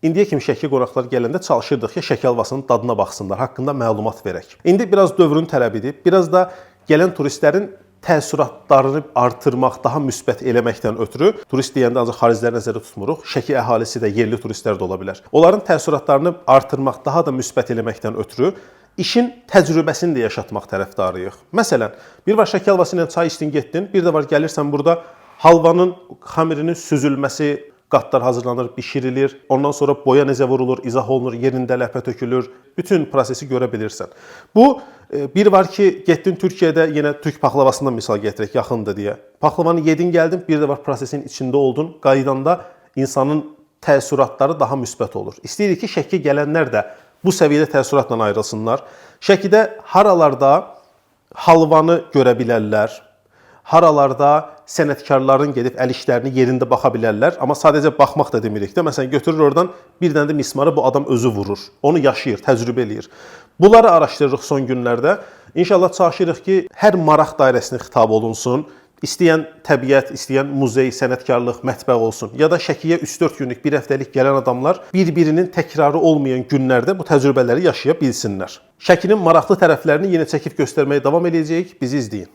İndiyə kimi Şəki qonaqlar gələndə çalışırdıq ki, Şəki halvasının dadına baxsınlar, haqqında məlumat verək. İndi biraz dövrün tələbidir. Biraz da gələn turistlərin təəssüratlarını artırmaq, daha müsbət eləməkdən ötürü, turist deyəndə ancaq xariciləri nəzərdə tutmuruq, Şəki əhalisi də, yerli turistlər də ola bilər. Onların təəssüratlarını artırmaq, daha da müsbət eləməkdən ötürü işin təcrübəsini də yaşatmaq tərəfdarıyıq. Məsələn, bir var Şəki halvası ilə çay içdin, getdin, bir də var gəlirsən burada halvanın xəmirinin süzülməsi, qatlar hazırlanır, bişirilir, ondan sonra boya necə vurulur, izah olunur, yerində ləpə tökülür, bütün prosesi görə bilirsən. Bu, bir var ki, getdin Türkiyədə, yenə Türk paxlavasından misal gətirək, yaxındır deyə. Paxlavanı yedin, gəldin, bir də var prosesin içində oldun, qaydanda insanın təəssüratları daha müsbət olur. İstəyirik ki, Şəki gələnlər də bu səviyyədə təəssüratla ayrılsınlar. Şəkidə haralarda halvanı görə bilərlər, haralarda sənətkarların gedib əl işlərini yerində baxa bilərlər, amma sadəcə baxmaq da demirik də. Məsələn, götürür oradan bir dənə də mismarı bu adam özü vurur. Onu yaşayır, təcrübə eləyir. Bunları araşdırırıq son günlərdə. İnşallah çalışırıq ki, hər maraq dairəsinə xitab olunsun. İstəyən təbiət, istəyən muzey, sənətkarlıq, mətbəx olsun. Ya da Şəkiyə 3-4 günlük, bir həftəlik gələn adamlar bir-birinin təkrarı olmayan günlərdə bu təcrübələri yaşaya bilsinlər. Şəkinin maraqlı tərəflərini yenə çəkib göstərməyə davam edəcəyik. Bizi izləyin.